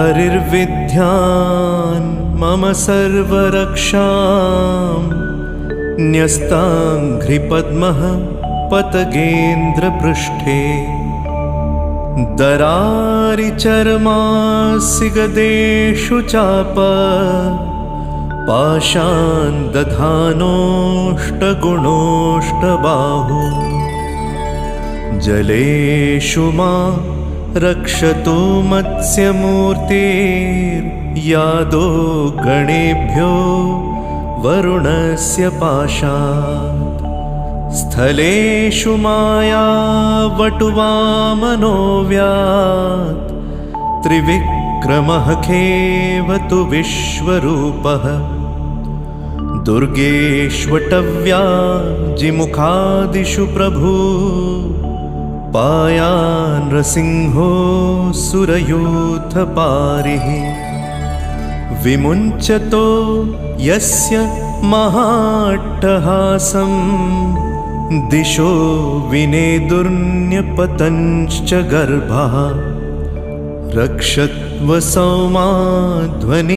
हरिर्विद्यान् मम सर्वरक्षां न्यस्ताङ्घ्रिपद्मः पतगेन्द्रपृष्ठे दरारिचर्मासिगदेषु चाप पाशान् दधानोऽष्टगुणोऽष्टबाहु जलेषु मा रक्षतो मत्स्यमूर्तिर्यादो गणेभ्यो वरुणस्य पाशात् स्थलेषु मायावटुवामनो व्यात् त्रिविक्रमः खेवतु विश्वरूपः दुर्गेष्वटव्याजिमुखादिषु प्रभु पायान् नृसिंहो सुरयूथपारिः विमुञ्चतो यस्य महाट्टहासं दिशो विनेदुर्न्यपतञ्च गर्भः रक्षत्व सौमाध्वनि